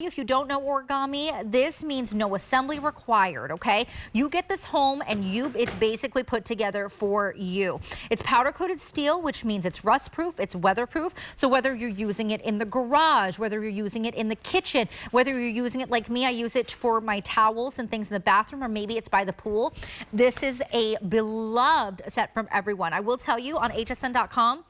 if you don't know origami, this means no assembly required, okay? You get this home and it's basically put together for you. It's powder coated steel, which means it's rust proof, it's weatherproof. So whether you're using it in the garage, whether you're using it in the kitchen, whether you're using it like me, I use it for my towels and things in the bathroom, or maybe it's by the pool. This is a beloved set from everyone. I will tell you on hsn.com,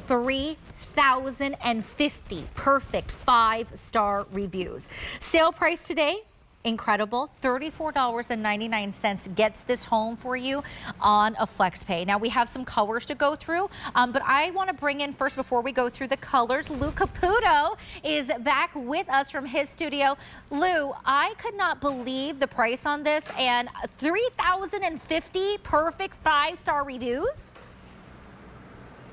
3,050 perfect 5-star reviews. Sale price today, incredible, $34.99 gets this home for you on a flex pay. Now we have some colors to go through, but I want to bring in first, before we go through the colors, Lou Caputo is back with us from his studio. Lou, I could not believe the price on this, and 3,050 perfect 5-star reviews.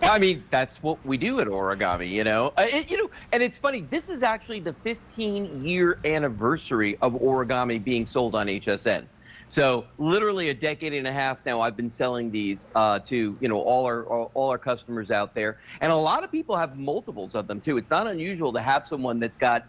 I mean, that's what we do at Origami, you know. And it's funny. This is actually the 15-year anniversary of Origami being sold on HSN. So literally a decade and a half now, I've been selling these to all our customers out there, and a lot of people have multiples of them too. It's not unusual to have someone that's got,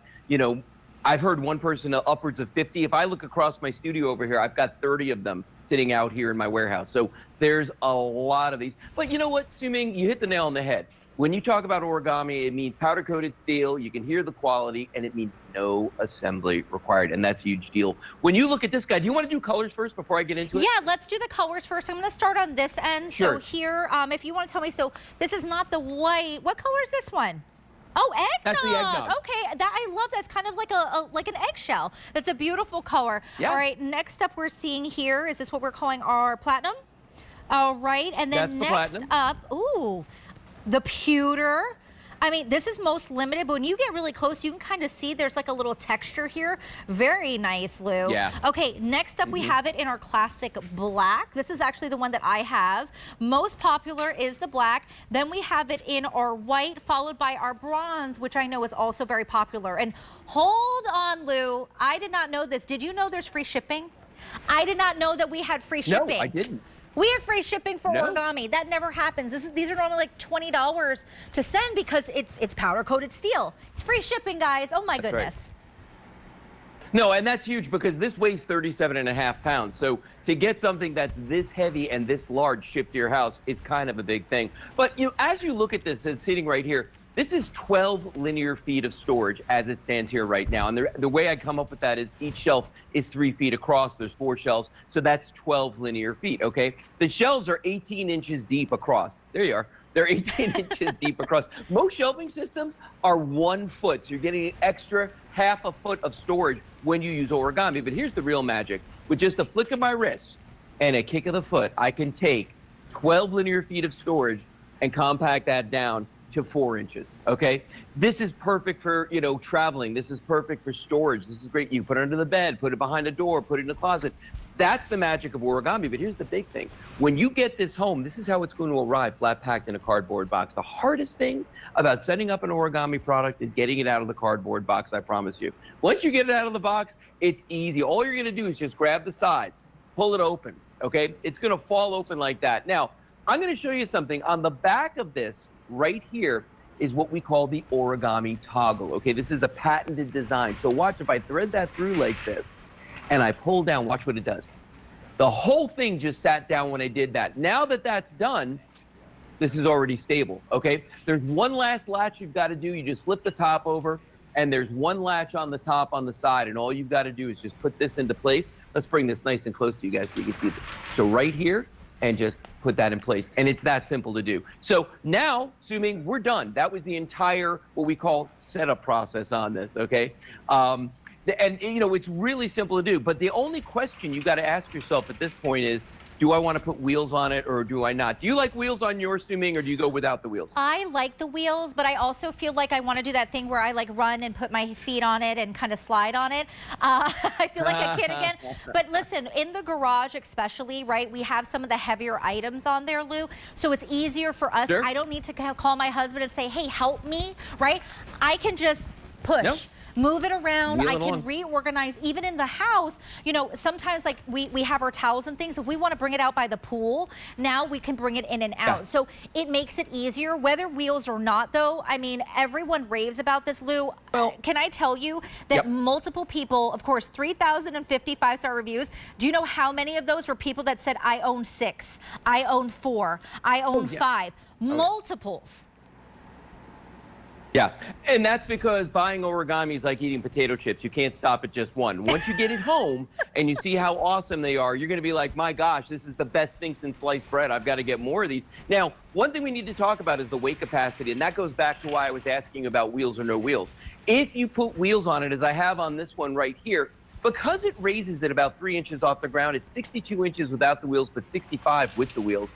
I've heard one person upwards of 50. If I look across my studio over here, I've got 30 of them sitting out here in my warehouse. So there's a lot of these. But you know what, Suming, you hit the nail on the head. When you talk about origami, it means powder coated steel, you can hear the quality, and it means no assembly required, and that's a huge deal. When you look at this guy, do you want to do colors first before I get into it? Yeah, let's do the colors first. I'm going to start on this end. Sure. So here, if you want to tell me, so this is not the white. What color is this one? Oh, eggnog. That's the eggnog. Okay, I love that. It's kind of like like an eggshell. That's a beautiful color. Yeah. All right, next up we're seeing here, is this what we're calling our platinum? All right, and then next up, ooh, the pewter. I mean, this is most limited, but when you get really close, you can kind of see there's like a little texture here. Very nice, Lou. Yeah. Okay, next up we have it in our classic black. This is actually the one that I have. Most popular is the black. Then we have it in our white, followed by our bronze, which I know is also very popular. And hold on, Lou, I did not know this. Did you know there's free shipping? I did not know that we had free shipping. No, I didn't. We have free shipping for origami. That never happens. These are normally like $20 to send because it's powder coated steel. It's free shipping, guys. Oh my goodness. Right. No, and that's huge because this weighs 37.5 pounds. So to get something that's this heavy and this large shipped to your house is kind of a big thing. But as you look at this, it's sitting right here. This is 12 linear feet of storage as it stands here right now. And the way I come up with that is each shelf is 3 feet across. There's 4 shelves. So that's 12 linear feet, okay? The shelves are 18 inches deep across. There you are. They're 18 inches deep across. Most shelving systems are 1 foot. So you're getting an extra half a foot of storage when you use origami. But here's the real magic. With just a flick of my wrist and a kick of the foot, I can take 12 linear feet of storage and compact that down to 4 inches, okay? This is perfect for, traveling. This is perfect for storage. This is great. You put it under the bed, put it behind a door, put it in a closet. That's the magic of origami. But here's the big thing. When you get this home, this is how it's going to arrive, flat packed in a cardboard box. The hardest thing about setting up an origami product is getting it out of the cardboard box, I promise you. Once you get it out of the box, it's easy. All you're gonna do is just grab the sides, pull it open, okay? It's gonna fall open like that. Now, I'm gonna show you something. On the back of this, right here, is what we call the origami toggle. Okay, this is a patented design. So watch, if I thread that through like this and I pull down, watch what it does. The whole thing just sat down when I did that. Now that that's done, this is already stable, okay? There's one last latch you've got to do. You just flip the top over, and there's one latch on the top on the side, and all you've got to do is just put this into place. Let's bring this nice and close to you guys so you can see it. So right here, and just put that in place. And it's that simple to do. So now, Suming, we're done. That was the entire, what we call setup process on this, okay? And it's really simple to do. But the only question you got to ask yourself at this point is, do I want to put wheels on it or do I not? Do you like wheels on yours, Suming, or do you go without the wheels? I like the wheels, but I also feel like I want to do that thing where I like run and put my feet on it and kind of slide on it. I feel like a kid again. But listen, in the garage especially, right, we have some of the heavier items on there, Lou, so it's easier for us. Sure. I don't need to call my husband and say, hey, help me, right? I can just push. Nope. move it around. Wheel I it can on. reorganize even in the house. You know, sometimes like we have our towels and things. If we want to bring it out by the pool, now we can bring it in and out. Yeah. So it makes it easier, whether wheels or not though. I mean, everyone raves about this, Lou. Well, can I tell you that yep. multiple people, of course, 3,050 5-star reviews. Do you know how many of those were people that said, I own 6, I own 4, I own 5, multiples? Yeah, and that's because buying Origami is like eating potato chips. You can't stop at just one. Once you get it home and you see how awesome they are, you're going to be like, my gosh, this is the best thing since sliced bread. I've got to get more of these. Now, one thing we need to talk about is the weight capacity, and that goes back to why I was asking about wheels or no wheels. If you put wheels on it, as I have on this one right here, because it raises it about 3 inches off the ground, it's 62 inches without the wheels, but 65 with the wheels.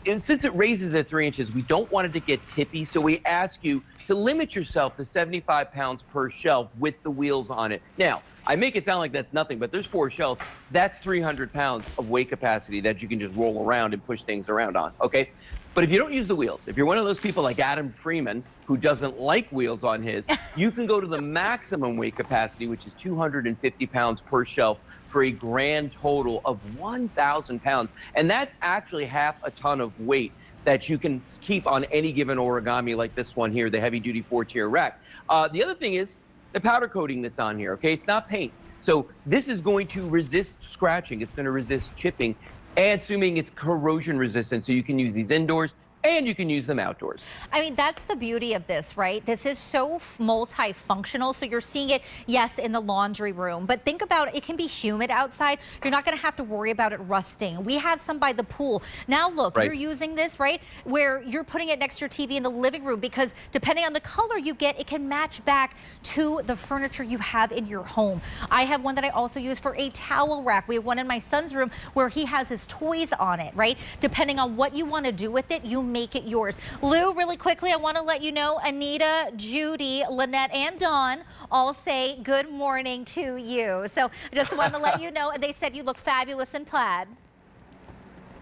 And since it raises at 3 inches, we don't want it to get tippy, so we ask you to limit yourself to 75 pounds per shelf with the wheels on it. Now, I make it sound like that's nothing, but there's 4 shelves. That's 300 pounds of weight capacity that you can just roll around and push things around on, okay? But if you don't use the wheels, if you're one of those people like Adam Freeman, who doesn't like wheels on his, you can go to the maximum weight capacity, which is 250 pounds per shelf, for a grand total of 1,000 pounds. And that's actually half a ton of weight that you can keep on any given Origami like this one here, the heavy-duty 4-tier rack. The other thing is the powder coating that's on here, okay? It's not paint. So this is going to resist scratching. It's going to resist chipping, and assuming it's corrosion resistant, so you can use these indoors and you can use them outdoors. I mean, that's the beauty of this, right? This is so multifunctional. So you're seeing it, yes, in the laundry room, but think about it, it can be humid outside. You're not going to have to worry about it rusting. We have some by the pool. Now look, Right. You're using this, right, where you're putting it next to your TV in the living room, because depending on the color you get, it can match back to the furniture you have in your home. I have one that I also use for a towel rack. We have one in my son's room where he has his toys on it, right? Depending on what you want to do with it, you make it yours. Lou, really quickly, I want to let you know, Anita, Judy, Lynette, and Dawn all say good morning to you. So I just want to let you know, and they said you look fabulous in plaid.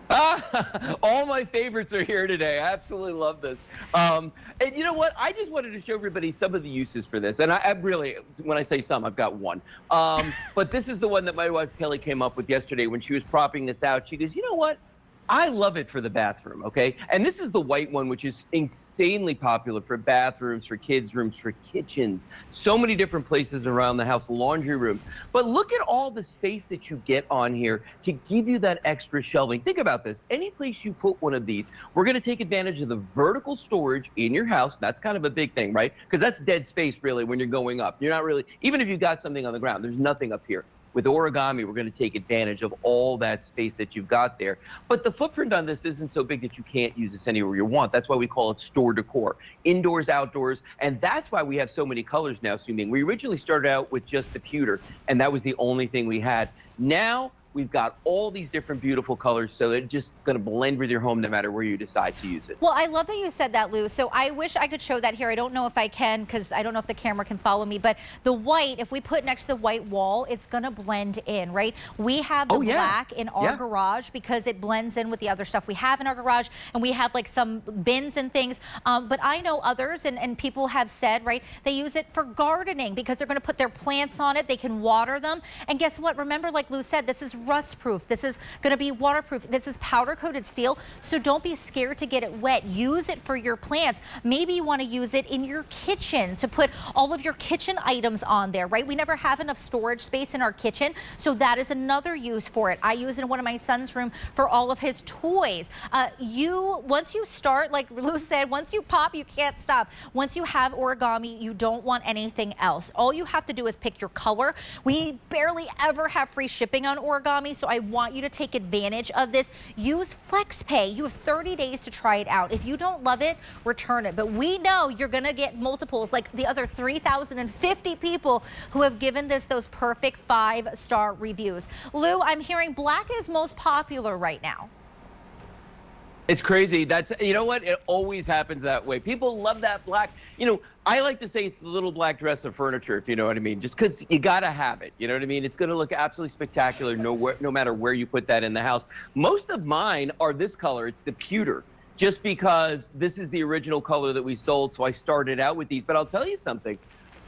All my favorites are here today. I absolutely love this. And you know what? I just wanted to show everybody some of the uses for this. And I really, when I say some, I've got one. But this is the one that my wife Kelly came up with yesterday when she was propping this out. She goes, you know what? I love it for the bathroom, okay? And this is the white one, which is insanely popular for bathrooms, for kids' rooms, for kitchens, so many different places around the house, laundry rooms. But look at all the space that you get on here to give you that extra shelving. Think about this. Any place you put one of these, we're going to take advantage of the vertical storage in your house. That's kind of a big thing, right? Because that's dead space, really, when you're going up. You're not really, even if you got something on the ground, there's nothing up here. With Origami, we're going to take advantage of all that space that you've got there. But the footprint on this isn't so big that you can't use this anywhere you want. That's why we call it store decor, indoors, outdoors. And that's why we have so many colors now, Suming. We originally started out with just the pewter, and that was the only thing we had. Now, we've got all these different beautiful colors, so it's just going to blend with your home no matter where you decide to use it. Well, I love that you said that, Lou. So I wish I could show that here. I don't know if I can, because I don't know if the camera can follow me, but the white, if we put next to the white wall, it's going to blend in, right? We have the black in our garage because it blends in with the other stuff we have in our garage, and we have like some bins and things. But I know others, and people have said, right, they use it for gardening because they're going to put their plants on it. They can water them. And guess what? Remember, like Lou said, this is rust proof. This is going to be waterproof. This is powder coated steel. So don't be scared to get it wet. Use it for your plants. Maybe you want to use it in your kitchen to put all of your kitchen items on there, right? We never have enough storage space in our kitchen. So that is another use for it. I use it in one of my son's room for all of his toys. Once you start, like Lou said, once you pop, you can't stop. Once you have Origami, you don't want anything else. All you have to do is pick your color. We barely ever have free shipping on Origami, so I want you to take advantage of this. Use FlexPay. You have 30 days to try it out. If you don't love it, return it. But we know you're going to get multiples, like the other 3,050 people who have given this those perfect 5-star reviews. Lou, I'm hearing black is most popular right now. It's crazy. That's, you know what? It always happens that way. People love that black. You know, I like to say it's the little black dress of furniture, if you know what I mean, just because you got to have it. You know what I mean? It's going to look absolutely spectacular no matter where you put that in the house. Most of mine are this color. It's the pewter, just because this is the original color that we sold. So I started out with these. But I'll tell you something.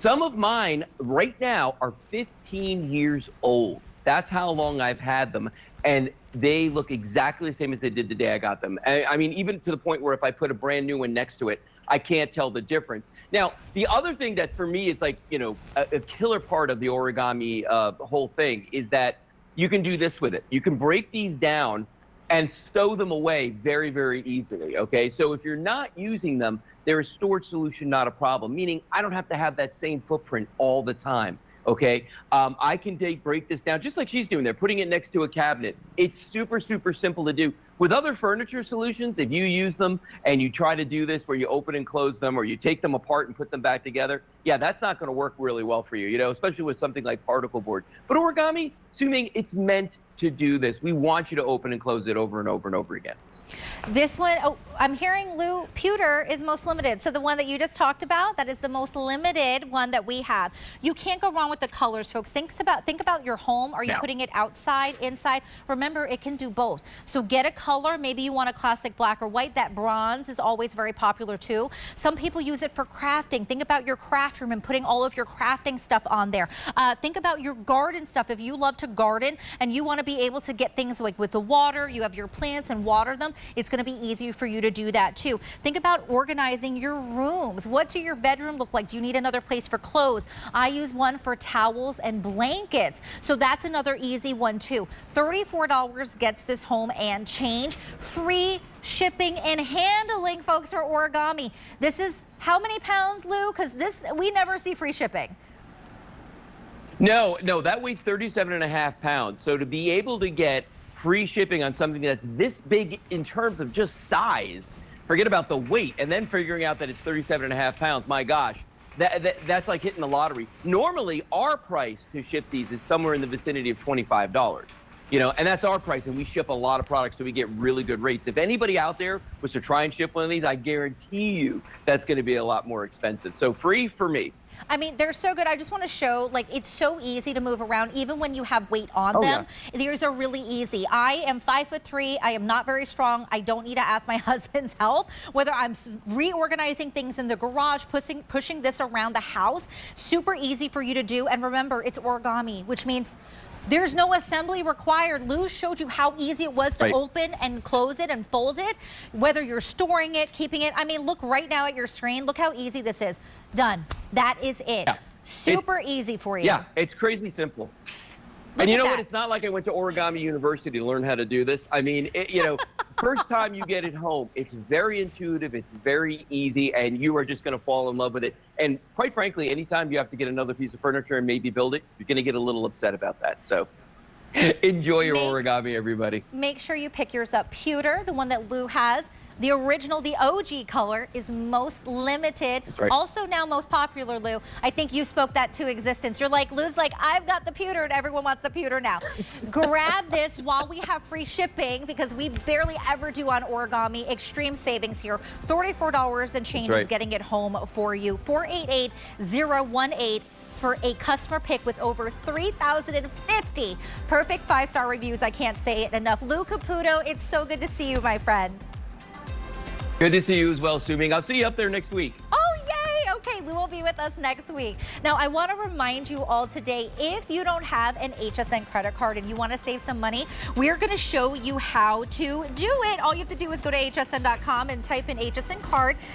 Some of mine right now are 15 years old. That's how long I've had them. And they look exactly the same as they did the day I got them. I mean, even to the point where if I put a brand new one next to it, I can't tell the difference. Now, the other thing that for me is like, you know, a killer part of the origami whole thing is that you can do this with it. You can break these down and stow them away very, very easily, okay? So if you're not using them, they're a storage solution, not a problem, meaning I don't have to have that same footprint all the time, okay? I can break this down just like she's doing there, putting it next to a cabinet. It's super, super simple to do. With other furniture solutions, if you use them and you try to do this where you open and close them or you take them apart and put them back together, yeah, that's not going to work really well for you, you know, especially with something like particle board. But origami, assuming it's meant to do this, we want you to open and close it over and over and over again. This one, oh, I'm hearing, Lou, pewter is most limited. So the one that you just talked about, that is the most limited one that we have. You can't go wrong with the colors, folks. Think about your home. Are you putting it outside, inside? Remember, it can do both. So get a color. Maybe you want a classic black or white. That bronze is always very popular too. Some people use it for crafting. Think about your craft room and putting all of your crafting stuff on there. Think about your garden stuff. If you love to garden and you want to be able to get things like with the water, you have your plants and water them, it's going to be easy for you to do that too. Think about organizing your rooms. What do your bedroom look like? Do you need another place for clothes? I use one for towels and blankets. So that's another easy one too. $34 gets this home and change. Free shipping and handling, folks, for origami. This is how many pounds, Lou? Because this, we never see free shipping. No, that weighs 37.5 pounds. So to be able to get free shipping on something that's this big in terms of just size, forget about the weight, and then figuring out that it's 37.5 pounds, my gosh, that's like hitting the lottery. Normally, our price to ship these is somewhere in the vicinity of $25, you know, and that's our price, and we ship a lot of products, so we get really good rates. If anybody out there was to try and ship one of these, I guarantee you that's going to be a lot more expensive. So free for me. I mean, they're so good. I just want to show, like, it's so easy to move around, even when you have weight on them. Yeah. These are really easy. I am 5'3". I am not very strong. I don't need to ask my husband's help. Whether I'm reorganizing things in the garage, pushing this around the house, super easy for you to do. And remember, it's origami, which means there's no assembly required. Lou showed you how easy it was to open and close it and fold it. Whether you're storing it, keeping it. I mean, look right now at your screen. Look how easy this is. Done. That is it. Yeah. Super easy for you. Yeah, it's crazy simple. And you know what? It's not like I went to Origami University to learn how to do this. I mean, you know, first time you get it home, it's very intuitive, it's very easy, and you are just going to fall in love with it. And quite frankly, anytime you have to get another piece of furniture and maybe build it, you're going to get a little upset about that. So enjoy your origami, everybody. Make sure you pick yours up. Pewter, the one that Lou has. The original, the OG color is most limited. Also now most popular, Lou. I think you spoke that to existence. You're like, Lou's like, I've got the pewter, and everyone wants the pewter now. Grab this while we have free shipping, because we barely ever do on origami. Extreme savings here. $34 and change is getting it home for you. 488-018. For a customer pick with over 3,050 perfect 5-star reviews. I can't say it enough. Lou Caputo, it's so good to see you, my friend. Good to see you as well, Sue Ming. I'll see you up there next week. Oh, yay! Okay, Lou will be with us next week. Now, I want to remind you all today, if you don't have an HSN credit card and you want to save some money, we're going to show you how to do it. All you have to do is go to hsn.com and type in HSN card.